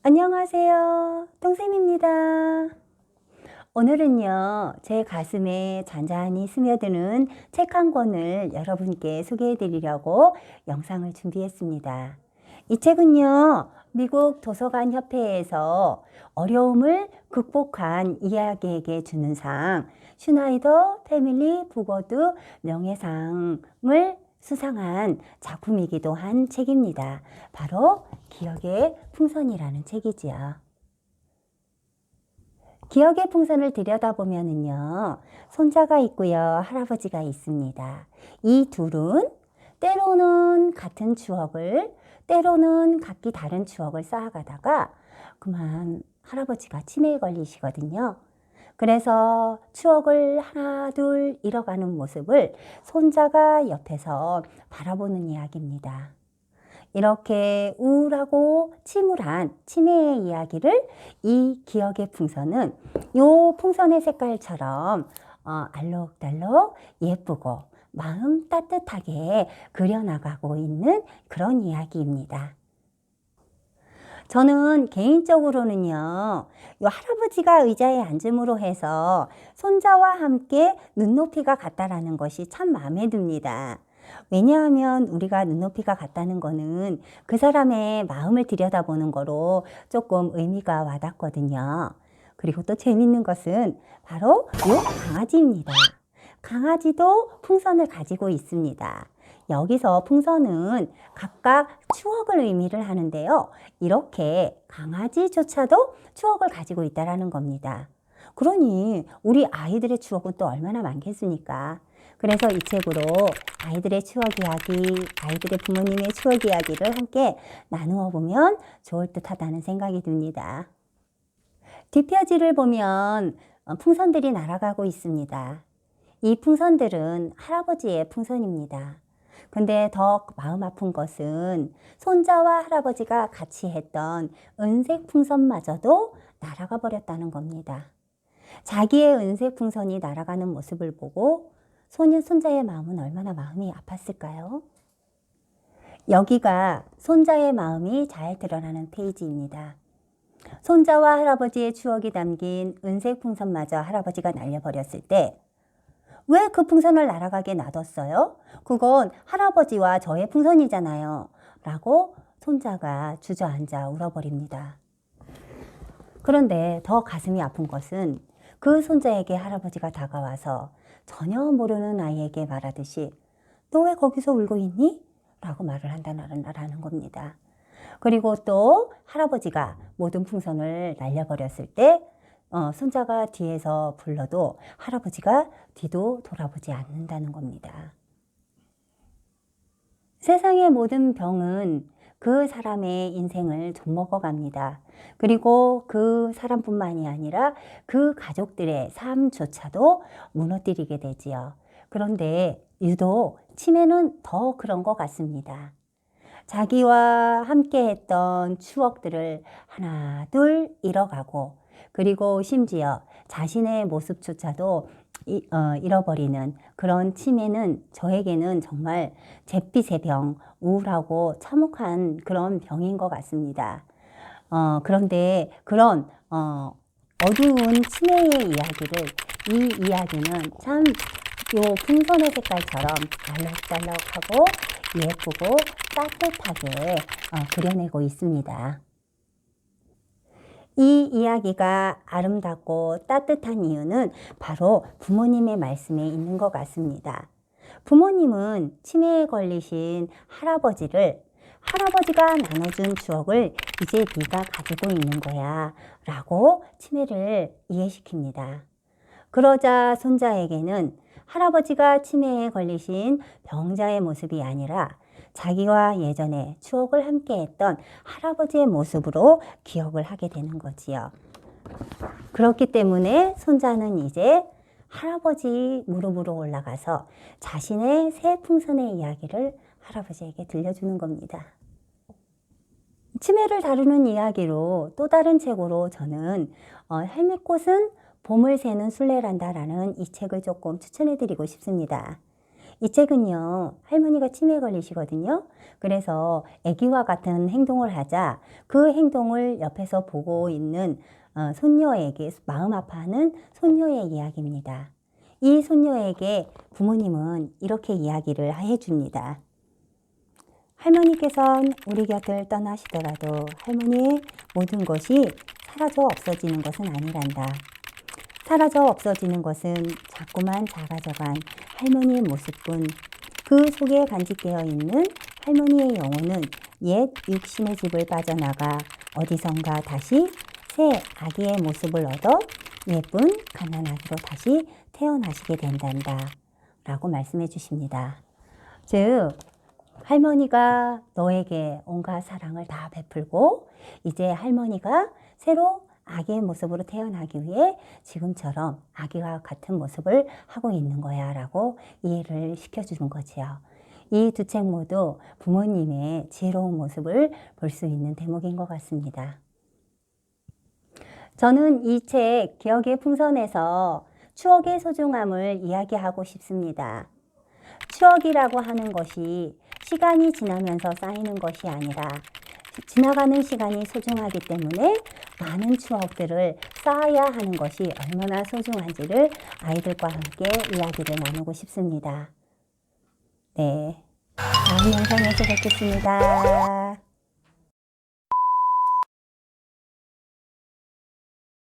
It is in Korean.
안녕하세요. 똥쌤입니다. 오늘은요, 제 가슴에 잔잔히 스며드는 책 한 권을 여러분께 소개해 드리려고 영상을 준비했습니다. 이 책은요, 미국 도서관 협회에서 어려움을 극복한 이야기에게 주는 상, 슈나이더 패밀리 북어드 명예상을 수상한 작품이기도 한 책입니다. 바로 기억의 풍선이라는 책이지요. 기억의 풍선을 들여다보면은요, 손자가 있고요, 할아버지가 있습니다. 이 둘은 때로는 같은 추억을, 때로는 각기 다른 추억을 쌓아가다가 그만 할아버지가 치매에 걸리시거든요. 그래서 추억을 하나 둘 잃어가는 모습을 손자가 옆에서 바라보는 이야기입니다. 이렇게 우울하고 침울한 치매의 이야기를 이 기억의 풍선은 요 풍선의 색깔처럼 알록달록 예쁘고 마음 따뜻하게 그려나가고 있는 그런 이야기입니다. 저는 개인적으로는요, 요 할아버지가 의자에 앉음으로 해서 손자와 함께 눈높이가 같다라는 것이 참 마음에 듭니다. 왜냐하면 우리가 눈높이가 같다는 거는 그 사람의 마음을 들여다보는 거로 조금 의미가 와닿거든요. 그리고 또 재밌는 것은 바로 요 강아지입니다. 강아지도 풍선을 가지고 있습니다. 여기서 풍선은 각각 추억을 의미를 하는데요. 이렇게 강아지조차도 추억을 가지고 있다는 겁니다. 그러니 우리 아이들의 추억은 또 얼마나 많겠습니까? 그래서 이 책으로 아이들의 추억 이야기, 아이들의 부모님의 추억 이야기를 함께 나누어 보면 좋을 듯 하다는 생각이 듭니다. 뒷표지를 보면 풍선들이 날아가고 있습니다. 이 풍선들은 할아버지의 풍선입니다. 근데 더 마음 아픈 것은 손자와 할아버지가 같이 했던 은색 풍선마저도 날아가 버렸다는 겁니다. 자기의 은색 풍선이 날아가는 모습을 보고 손자의 마음은 얼마나 마음이 아팠을까요? 여기가 손자의 마음이 잘 드러나는 페이지입니다. 손자와 할아버지의 추억이 담긴 은색 풍선마저 할아버지가 날려버렸을 때 왜 그 풍선을 날아가게 놔뒀어요? 그건 할아버지와 저의 풍선이잖아요. 라고 손자가 주저앉아 울어버립니다. 그런데 더 가슴이 아픈 것은 그 손자에게 할아버지가 다가와서 전혀 모르는 아이에게 말하듯이 너 왜 거기서 울고 있니? 라고 말을 한다는 겁니다. 그리고 또 할아버지가 모든 풍선을 날려버렸을 때 손자가 뒤에서 불러도 할아버지가 뒤도 돌아보지 않는다는 겁니다. 세상의 모든 병은 그 사람의 인생을 좀먹어 갑니다. 그리고 그 사람뿐만이 아니라 그 가족들의 삶조차도 무너뜨리게 되지요. 그런데 유독 치매는 더 그런 것 같습니다. 자기와 함께 했던 추억들을 하나 둘 잃어가고 그리고 심지어 자신의 모습조차도 잃어버리는 그런 치매는 저에게는 정말 잿빛의 병, 우울하고 참혹한 그런 병인 것 같습니다. 그런데 그런 어두운 치매의 이야기를 이 이야기는 참 요 풍선의 색깔처럼 알록달록하고 예쁘고 따뜻하게 그려내고 있습니다. 이 이야기가 아름답고 따뜻한 이유는 바로 부모님의 말씀에 있는 것 같습니다. 부모님은 치매에 걸리신 할아버지가 나눠준 추억을 이제 네가 가지고 있는 거야 라고 치매를 이해시킵니다. 그러자 손자에게는 할아버지가 치매에 걸리신 병자의 모습이 아니라 자기와 예전에 추억을 함께 했던 할아버지의 모습으로 기억을 하게 되는 거지요. 그렇기 때문에 손자는 이제 할아버지 무릎으로 올라가서 자신의 새 풍선의 이야기를 할아버지에게 들려주는 겁니다. 치매를 다루는 이야기로 또 다른 책으로 저는 헬미꽃은 봄을 새는 순례란다라는 이 책을 조금 추천해 드리고 싶습니다. 이 책은요, 할머니가 치매에 걸리시거든요. 그래서 아기와 같은 행동을 하자 그 행동을 옆에서 보고 있는 손녀에게 마음 아파하는 손녀의 이야기입니다. 이 손녀에게 부모님은 이렇게 이야기를 해줍니다. 할머니께선 우리 곁을 떠나시더라도 할머니의 모든 것이 사라져 없어지는 것은 아니란다. 사라져 없어지는 것은 자꾸만 작아져간 할머니의 모습뿐, 그 속에 간직되어 있는 할머니의 영혼은 옛 육신의 집을 빠져나가 어디선가 다시 새 아기의 모습을 얻어 예쁜 가난아기로 다시 태어나시게 된단다 라고 말씀해 주십니다. 즉 할머니가 너에게 온갖 사랑을 다 베풀고 이제 할머니가 새로 아기의 모습으로 태어나기 위해 지금처럼 아기와 같은 모습을 하고 있는 거야 라고 이해를 시켜주는 거지요. 이 두 책 모두 부모님의 지혜로운 모습을 볼 수 있는 대목인 것 같습니다. 저는 이 책 기억의 풍선에서 추억의 소중함을 이야기하고 싶습니다. 추억이라고 하는 것이 시간이 지나면서 쌓이는 것이 아니라 지나가는 시간이 소중하기 때문에 많은 추억들을 쌓아야 하는 것이 얼마나 소중한지를 아이들과 함께 이야기를 나누고 싶습니다. 네, 다음 영상에서 뵙겠습니다.